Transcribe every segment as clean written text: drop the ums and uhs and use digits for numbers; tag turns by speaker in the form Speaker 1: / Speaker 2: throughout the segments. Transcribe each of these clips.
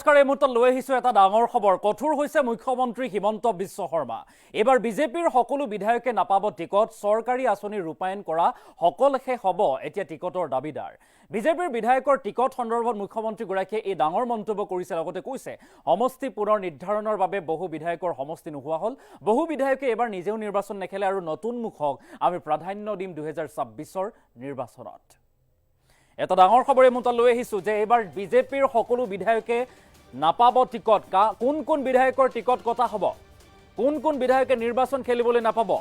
Speaker 1: নমস্কাৰ, এই মুহূৰ্তত লৈ আহিছোঁ এটা ডাঙৰ খবৰ। কঠোৰ হৈছে মুখ্যমন্ত্ৰী হিমন্ত বিশ্ব শৰ্মা। এইবাৰ বিজেপিৰ সকলো বিধায়কে নাপাব টিকট। চৰকাৰী আঁচনি ৰূপায়ণ কৰা সকলোহে হ'ব এতিয়া টিকটৰ দাবীদাৰ। বিজেপিৰ বিধায়কৰ টিকট সন্দৰ্ভত মুখ্যমন্ত্ৰীগৰাকীয়ে এই ডাঙৰ মন্তব্য কৰিছে। লগতে কৈছে সমষ্টি পুনৰ নিৰ্ধাৰণৰ বাবে বহু বিধায়কৰ সমষ্টি নোহোৱা হ'ল। বহু বিধায়কে এইবাৰ নিজেও নিৰ্বাচন নেখেলে আৰু নতুন মুখক আমি প্ৰাধান্য দিম 2026ৰ নিৰ্বাচনত। এটা ডাঙৰ খবৰ এই মুহূৰ্তত লৈ আহিছোঁ যে এইবাৰ বিজেপিৰ সকলো বিধায়কে নাপাব টিকট। কোন কোন বিধায়কৰ টিকট কটা হ'ব, কোন কোন বিধায়কে নিৰ্বাচন খেলিবলৈ নাপাব,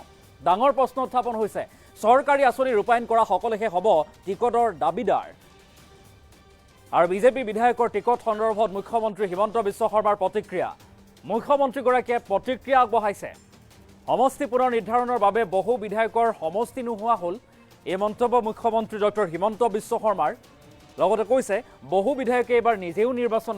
Speaker 1: ডাঙৰ প্ৰশ্ন উত্থাপন হৈছে। চৰকাৰী আঁচনি ৰূপায়ণ কৰা সকলোহে হ'ব টিকটৰ দাবীদাৰ। আৰু বিজেপি বিধায়কৰ টিকট সন্দৰ্ভত মুখ্যমন্ত্ৰী হিমন্ত বিশ্ব শৰ্মাৰ প্ৰতিক্ৰিয়া। মুখ্যমন্ত্ৰীগৰাকীয়ে প্ৰতিক্ৰিয়া আগবঢ়াইছে। সমষ্টি পুনৰ নিৰ্ধাৰণৰ বাবে বহু বিধায়কৰ সমষ্টি নোহোৱা হ'ল। এই মন্তব্য মুখ্যমন্ত্ৰী ডক্টৰ হিমন্ত বিশ্ব শৰ্মাৰ। লগতে কৈছে বহু বিধায়কে এইবাৰ নিজেও নিৰ্বাচন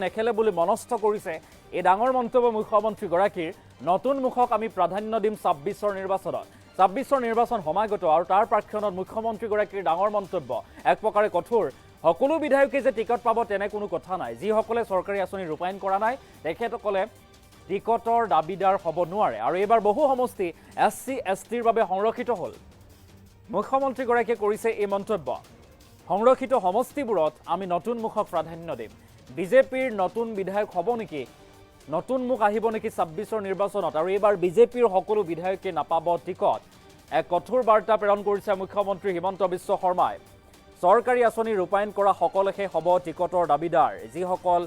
Speaker 1: নেখেলে বুলি মনস্থ কৰিছে। এই ডাঙৰ মন্তব্য মুখ্যমন্ত্ৰীগৰাকীৰ। নতুন মুখক আমি প্ৰাধান্য দিম 26ৰ নিৰ্বাচনত। 26ৰ নিৰ্বাচন সমাগত আৰু তাৰ প্ৰাক্ষণত মুখ্যমন্ত্ৰীগৰাকীৰ ডাঙৰ মন্তব্য এক প্ৰকাৰে কঠোৰ। সকলো বিধায়কে যে টিকট পাব তেনে কোনো কথা নাই। যিসকলে চৰকাৰী আঁচনি ৰূপায়ণ কৰা নাই তেখেতসকলে টিকটৰ দাবীদাৰ হ'ব নোৱাৰে। আৰু এইবাৰ বহু সমষ্টি SC STৰ বাবে সংৰক্ষিত হ'ল। মুখ্যমন্ত্ৰীগৰাকীয়ে কৰিছে এই মন্তব্য। সংৰক্ষিত সমষ্টিবোৰত আমি নতুন মুখক প্ৰাধান্য দিম। বিজেপিৰ নতুন বিধায়ক হ'ব নেকি, নতুন মুখ আহিব নেকি 26ৰ নিৰ্বাচনত? আৰু এইবাৰ বিজেপিৰ সকলো বিধায়কে নাপাব টিকট। এক কঠোৰ বাৰ্তা প্ৰেৰণ কৰিছে মুখ্যমন্ত্ৰী হিমন্ত বিশ্ব শৰ্মাই। চৰকাৰী আঁচনি ৰূপায়ণ কৰা সকলোহে হ'ব টিকটৰ দাবীদাৰ। যিসকল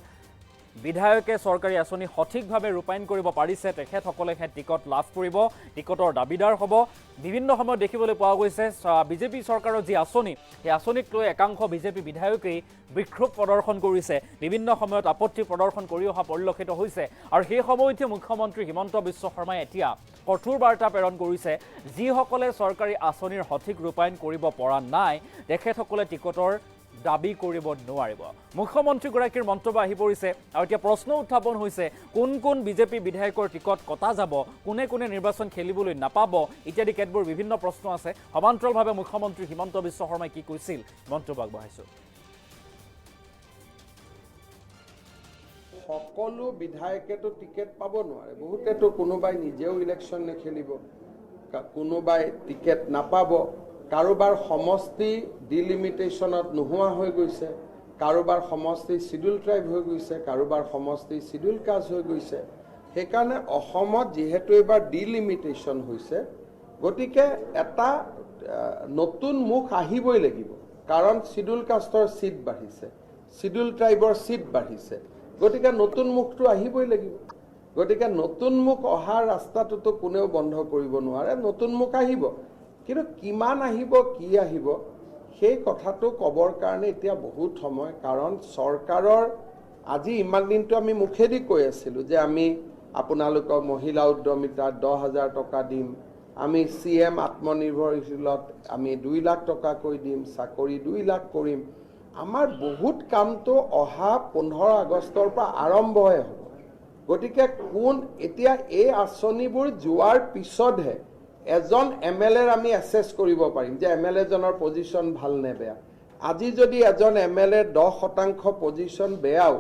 Speaker 1: বিধায়কে চৰকাৰী আঁচনি সঠিকভাৱে ৰূপায়ণ কৰিব পাৰিছে তেখেতসকলেহে টিকট লাভ কৰিব, টিকটৰ দাবীদাৰ হ'ব। বিভিন্ন সময়ত দেখিবলৈ পোৱা গৈছে বিজেপি চৰকাৰৰ যি আঁচনি, সেই আঁচনিক লৈ একাংশ বিজেপি বিধায়কেই বিক্ষোভ প্ৰদৰ্শন কৰিছে, বিভিন্ন সময়ত আপত্তি প্ৰদৰ্শন কৰি অহা পৰিলক্ষিত হৈছে। আৰু সেই সময়তে মুখ্যমন্ত্ৰী হিমন্ত বিশ্ব শৰ্মাই এতিয়া কঠোৰ বাৰ্তা প্ৰেৰণ কৰিছে। যিসকলে চৰকাৰী আঁচনিৰ সঠিক ৰূপায়ণ কৰিব পৰা নাই তেখেতসকলে টিকটৰ দাবী কৰিব নোৱাৰিব। মুখ্যমন্ত্ৰীগৰাকীৰ মন্তব্য আহি পৰিছে আৰু এতিয়া প্ৰশ্ন উত্থাপন হৈছে কোন কোন বিজেপি বিধায়কৰ টিকট কটা যাব, কোনে কোনে নিৰ্বাচন খেলিবলৈ নাপাব ইত্যাদি কেতবোৰ বিভিন্ন প্ৰশ্ন আছে। সমান্তৰালভাৱে মুখ্যমন্ত্ৰী হিমন্ত বিশ্ব শৰ্মাই কি কৈছিল মন্তব্য আগবঢ়াইছোঁ।
Speaker 2: সকলো বিধায়কেতো টিকেট পাব নোৱাৰে। বহুতেতো কোনোবাই নিজেও ইলেকশ্যন নেখেলিব, কোনোবাই টিকেট নাপাব, কাৰোবাৰ সমষ্টি ডিলিমিটেশ্যনত নোহোৱা হৈ গৈছে, কাৰোবাৰ সমষ্টি শিডিউল ট্ৰাইব হৈ গৈছে, কাৰোবাৰ সমষ্টি শিডিউল কাষ্ট হৈ গৈছে। সেইকাৰণে অসমত যিহেতু এইবাৰ ডিলিমিটেশ্যন হৈছে, গতিকে এটা নতুন মুখ আহিবই লাগিব। কাৰণ শিডিউল কাষ্টৰ ছিট বাঢ়িছে, শিডিউল ট্ৰাইবৰ ছিট বাঢ়িছে, গতিকে নতুন মুখটো আহিবই লাগিব। গতিকে নতুন মুখ অহাৰ ৰাস্তাটোতো কোনেও বন্ধ কৰিব নোৱাৰে। নতুন মুখ আহিব, কিন্তু কিমান আহিব, কি আহিব সেই কথাটো ক'বৰ কাৰণে এতিয়া বহুত সময়। কাৰণ চৰকাৰৰ আজি ইমান দিনটো আমি মুখেদি কৈ আছিলোঁ যে আমি আপোনালোকক মহিলা উদ্যমিতাত 10,000 টকা দিম, আমি CM আত্মনিৰ্ভৰশীলত আমি 2 লাখ টকাকৈ দিম, চাকৰি 2 লাখ কৰিম। আমাৰ বহুত কামটো অহা 15 আগষ্টৰ পৰা আৰম্ভহে হ'ব। গতিকে এতিয়া এই আঁচনিবোৰ যোৱাৰ পিছতহে এজন MLAৰ আমি এছেছ কৰিব পাৰিম যে MLA জনৰ পজিশ্যন ভাল নে বেয়া। আজি যদি এজন MLAৰ 10% পজিশ্যন বেয়াও,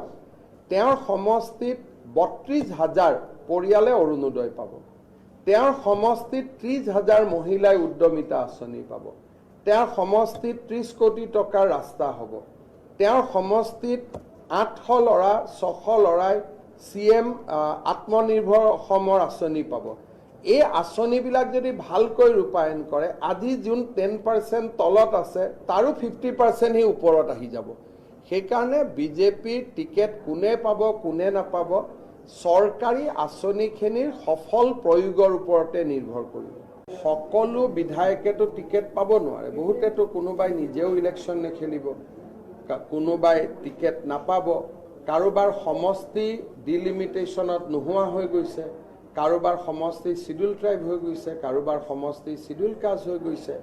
Speaker 2: তেওঁৰ সমষ্টিত 32,000 পৰিয়ালে অৰুণোদয় পাব, তেওঁৰ সমষ্টিত 30,000 মহিলাই উদ্যমিতা আঁচনি পাব, তেওঁৰ সমষ্টিত 30 কোটি টকাৰ ৰাস্তা হ'ব, তেওঁৰ সমষ্টিত 800 ল'ৰা 600 ল'ৰাই CM আত্মনিৰ্ভৰ অসমৰ আঁচনি পাব। এই আঁচনিবিলাক যদি ভালকৈ ৰূপায়ণ কৰে, আজি যোন 10% তলত আছে তাৰো 50% সি ওপৰত আহি যাব। সেইকাৰণে বিজেপিৰ টিকেট কোনে পাব কোনে নাপাব চৰকাৰী আঁচনিখিনিৰ সফল প্ৰয়োগৰ ওপৰতে নিৰ্ভৰ কৰিব। সকলো বিধায়কেতো টিকেট পাব নোৱাৰে। বহুতেতো কোনোবাই নিজেও ইলেকশ্যন নেখেলিব, কোনোবাই টিকেট নাপাব, কাৰোবাৰ সমষ্টি ডিলিমিটেশ্যনত নোহোৱা হৈ গৈছে, কাৰোবাৰ সমষ্টি শিডিউল ট্ৰাইব হৈ গৈছে, কাৰোবাৰ সমষ্টি শিডিউল কাষ্ট হৈ গৈছে।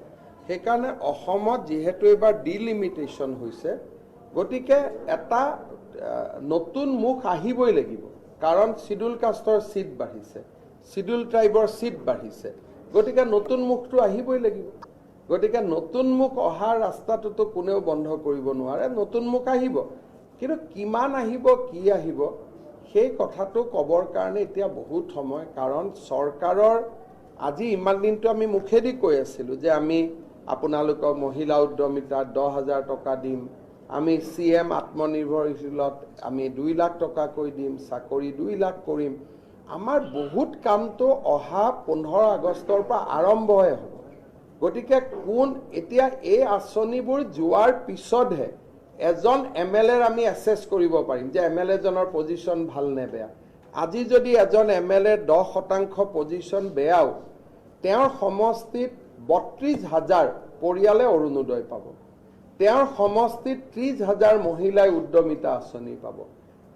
Speaker 2: সেইকাৰণে অসমত যিহেতু এইবাৰ ডিলিমিটেশ্যন হৈছে, গতিকে এটা নতুন মুখ আহিবই লাগিব। কাৰণ শিডিউল কাষ্টৰ ছিট বাঢ়িছে, শিডিউল ট্ৰাইবৰ ছিট বাঢ়িছে, গতিকে নতুন মুখটো আহিবই লাগিব। গতিকে নতুন মুখ অহাৰ ৰাস্তাটোতো কোনেও বন্ধ কৰিব নোৱাৰে। নতুন মুখ আহিব, কিন্তু কিমান আহিব কি আহিব সেই কথাটো ক'বৰ কাৰণে এতিয়া বহুত সময়, কাৰণ চৰকাৰৰ আজি ইমান দিনটো আমি মুখেদি কৈ আছিলোঁ যে আমি আপোনালোকক মহিলা উদ্যমিতাত 10,000 টকা দিম, আমি CM আত্মনিৰ্ভৰশীলত আমি 2 লাখ টকাকৈ দিম, চাকৰি 2 লাখ কৰিম। আমাৰ বহুত কামটো অহা 15 আগষ্টৰ পৰা আৰম্ভহে হ'ব। গতিকে এতিয়া এই আঁচনিবোৰ যোৱাৰ পিছতহে এজন MLAৰ আমি এছেছ কৰিব পাৰিম যে MLAজনৰ পজিশ্যন ভাল নে বেয়া। আজি যদি এজন MLA 10% পজিশ্যন বেয়াও, তেওঁৰ সমষ্টিত 32,000 পৰিয়ালে অৰুণোদয় পাব, তেওঁৰ সমষ্টিত 30,000 মহিলাই উদ্যমিতা আঁচনি পাব,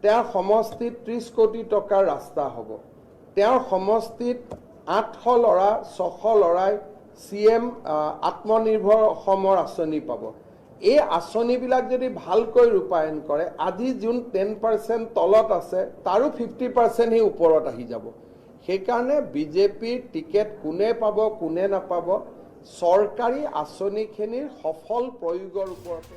Speaker 2: তেওঁৰ সমষ্টিত 30 কোটি টকাৰ ৰাস্তা হ'ব, তেওঁৰ সমষ্টিত 800 ল'ৰা 600 ল'ৰাই CM আত্মনিৰ্ভৰ অসমৰ আঁচনি পাব। এই আঁচনিবিলাক যদি ভালকৈ ৰূপায়ণ কৰে, আজি যোন 10% তলত আছে তাৰো 50% হি ওপৰত আহি যাব। সেইকাৰণে বিজেপিৰ টিকেট কোনে পাব কোনে নাপাব চৰকাৰী আঁচনিখিনিৰ সফল প্ৰয়োগৰ ওপৰতে